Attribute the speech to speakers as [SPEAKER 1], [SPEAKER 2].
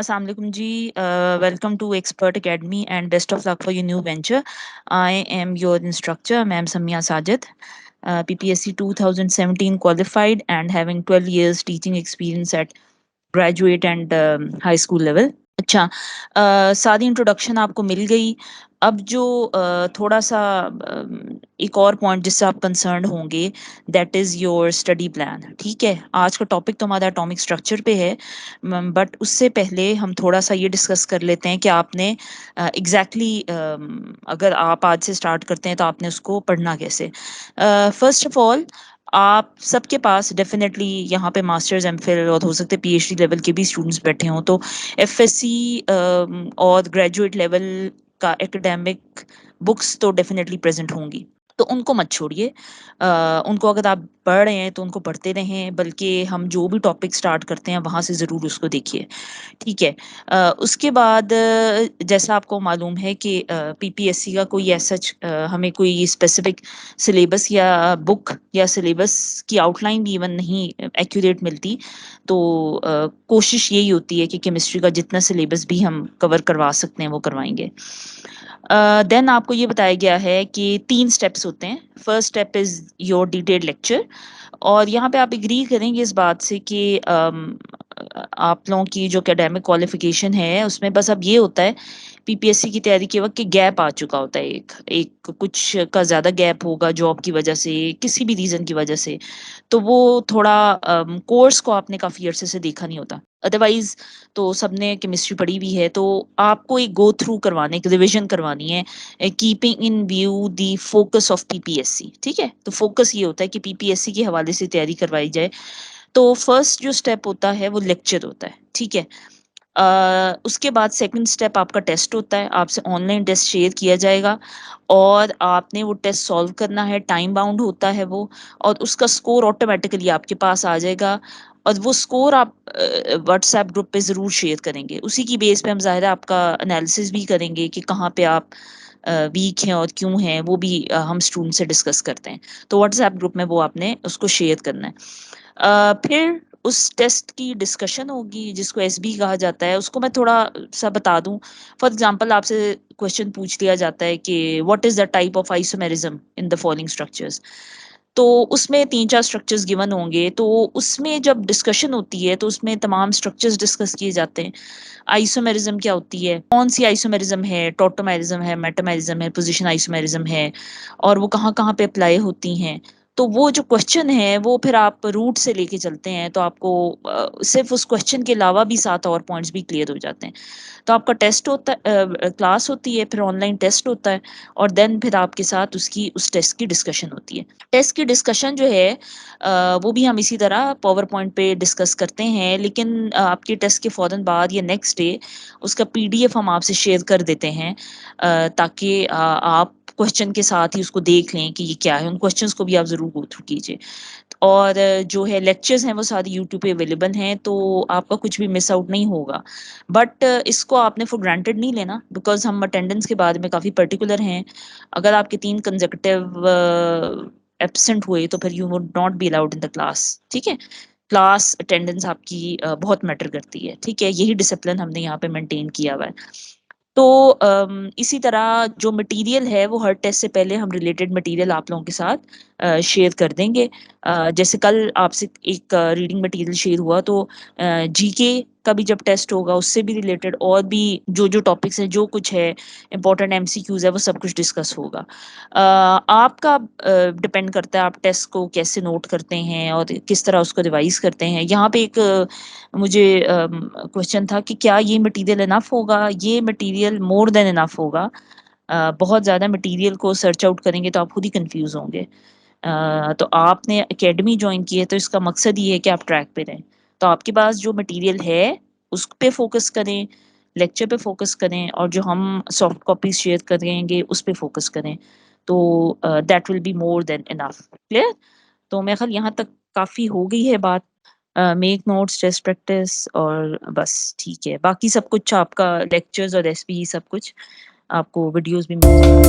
[SPEAKER 1] Assalamu alaikum ji. Welcome to Expert Academy and best of luck for your new venture. I am your instructor, Ma'am Samia Sajid, PPSC 2017 qualified and having 12 years teaching experience at graduate and high school level. अच्छा, सारी introduction आपको मिल गई। अब जो थोड़ा सा एक और पॉइंट जिससे आप कंसर्न होंगे, that is your study plan. ठीक है, आज का टॉपिक तो हमारा एटॉमिक स्ट्रक्चर पे है, बट उससे पहले हम थोड़ा सा ये डिस्कस कर लेते हैं कि आपने एग्जैक्टली अगर आप आज से स्टार्ट करते हैं तो आपने उसको पढ़ना कैसे। फर्स्ट ऑफ ऑल, आप सबके पास डेफिनेटली यहाँ पे मास्टर्स एमफिल और हो सकते हैं पीएचडी लेवल के भी स्टूडेंट्स बैठे हों, तो एफएससी और ग्रेजुएट लेवल का एकेडमिक बुक्स तो डेफिनेटली प्रेजेंट होंगी, तो उनको मत छोड़िए। उनको अगर आप पढ़ रहे हैं तो उनको पढ़ते रहें, बल्कि हम जो भी टॉपिक स्टार्ट करते हैं वहाँ से ज़रूर उसको देखिए। ठीक है। उसके बाद जैसा आपको मालूम है कि पीपीएससी का कोई ऐसा हमें कोई स्पेसिफिक सिलेबस या बुक या सिलेबस की आउटलाइन भी इवन नहीं एक्यूरेट मिलती, तो कोशिश यही होती है कि केमिस्ट्री का जितना सिलेबस भी हम कवर करवा सकते हैं वो करवाएंगे। देन आपको ये बताया गया है कि 3 स्टेप्स होते हैं। First step is your detailed lecture, और यहाँ पे आप एग्री करेंगे इस बात से कि आप लोगों की जो एकेडमिक क्वालिफिकेशन है उसमें बस अब ये होता है पीपीएससी की तैयारी के वक्त कि गैप आ चुका होता है, एक एक कुछ का ज़्यादा गैप होगा जॉब की वजह से, किसी भी रीज़न की वजह से, तो वो थोड़ा कोर्स को आपने काफ़ी अरसे से देखा नहीं होता। अदरवाइज तो सबने केमिस्ट्री पढ़ी हुई है, तो आपको एक गो थ्रू करवाने, एक रिविजन करवानी है, keeping in view the focus of PPSC. ठीक है, तो फोकस ये होता है कि पीपीएससी के हवाले से तैयारी करवाई जाए। तो फर्स्ट जो स्टेप होता है वो लेक्चर होता है। ठीक है। उसके बाद सेकंड स्टेप आपका टेस्ट होता है, आपसे ऑनलाइन टेस्ट शेयर किया जाएगा और आपने वो टेस्ट सॉल्व करना है, टाइम बाउंड होता है वो, और उसका स्कोर ऑटोमेटिकली आपके पास आ जाएगा, और वो स्कोर आप व्हाट्सएप ग्रुप पे ज़रूर शेयर करेंगे। उसी की बेस पे हम ज़ाहिर है आपका एनालिसिस भी करेंगे कि कहाँ पे आप वीक हैं और क्यों हैं, वो भी हम स्टूडेंट से डिस्कस करते हैं। तो व्हाट्सएप ग्रुप में वो आपने उसको शेयर करना है। फिर उस टेस्ट की डिस्कशन होगी जिसको एसबी कहा जाता है। उसको मैं थोड़ा सा बता दूं। फॉर एग्जांपल आपसे क्वेश्चन पूछ लिया जाता है कि what is the type of isomerism in the following structures, तो उसमें 3-4 स्ट्रक्चर्स गिवन होंगे, तो उसमें जब डिस्कशन होती है तो उसमें तमाम स्ट्रक्चर्स डिस्कस किए जाते हैं। आइसोमेरिज्म क्या होती है, कौन सी आइसोमेरिज्म है, टॉटोमेरिज्म है, मेटामेरिज्म है, पोजीशन आइसोमेरिज्म है, और वो कहाँ कहाँ पे अप्लाई होती हैं। तो वो जो क्वेश्चन है वो फिर आप रूट से लेके चलते हैं, तो आपको सिर्फ उस क्वेश्चन के अलावा भी 7 और पॉइंट्स भी क्लियर हो जाते हैं। तो आपका टेस्ट होता है, क्लास होती है, फिर ऑनलाइन टेस्ट होता है, और देन फिर आपके साथ उसकी उस टेस्ट की डिस्कशन होती है। टेस्ट की डिस्कशन जो है वो भी हम इसी तरह पावर पॉइंट पे डिस्कस करते हैं, लेकिन आपके टेस्ट के फ़ौरन बाद या नेक्स्ट डे उसका पीडीएफ हम आपसे शेयर कर देते हैं, ताकि आप क्वेश्चन के साथ ही उसको देख लें कि ये क्या है। उन क्वेश्चंस को भी आप ज़रूर गो थ्रू कीजिए। और जो है लेक्चर्स हैं वो सारे यूट्यूब पे अवेलेबल हैं, तो आपका कुछ भी मिस आउट नहीं होगा। बट इसको आपने फॉर ग्रांटेड नहीं लेना, बिकॉज़ हम अटेंडेंस के बारे में काफ़ी पर्टिकुलर हैं। अगर आपके 3 कंसेक्युटिव एब्सेंट हुए तो फिर you would not be allowed in the class. ठीक है? क्लास अटेंडेंस आपकी बहुत मैटर करती है। ठीक है? यही डिसिप्लिन हमने यहाँ पे मेंटेन किया हुआ है। तो इसी तरह जो मटेरियल है वो हर टेस्ट से पहले हम रिलेटेड मटेरियल आप लोगों के साथ शेयर कर देंगे। जैसे कल आपसे एक रीडिंग मटेरियल शेयर हुआ, तो जीके का भी जब टेस्ट होगा उससे भी रिलेटेड और भी जो जो टॉपिक्स हैं, जो कुछ है इंपॉर्टेंट एमसीक्यूज है, वो सब कुछ डिस्कस होगा। आपका डिपेंड करता है आप टेस्ट को कैसे नोट करते हैं और किस तरह उसको रिवाइज करते हैं। यहाँ पे एक मुझे क्वेश्चन था कि क्या ये मटेरियल इनफ होगा। ये मटेरियल मोर देन इनफ होगा। बहुत ज़्यादा मटेरियल को सर्च आउट करेंगे तो आप खुद ही कंफ्यूज होंगे। तो आपने एकेडमी ज्वाइन की है तो इसका मकसद ये है कि आप ट्रैक पे रहें। तो आपके पास जो मटेरियल है उस पे फोकस करें, लेक्चर पे फोकस करें, और जो हम सॉफ्ट कॉपीज शेयर करेंगे उस पे फोकस करें, तो that will be more than enough. Clear? तो मेरे ख्याल यहाँ तक काफ़ी हो गई है बात। मेक नोट्स, टेस्ट प्रैक्टिस, और बस ठीक है। बाकी सब कुछ आपका लेक्चर्स और एसपी सब कुछ आपको वीडियोस भी मिल जाएंगे।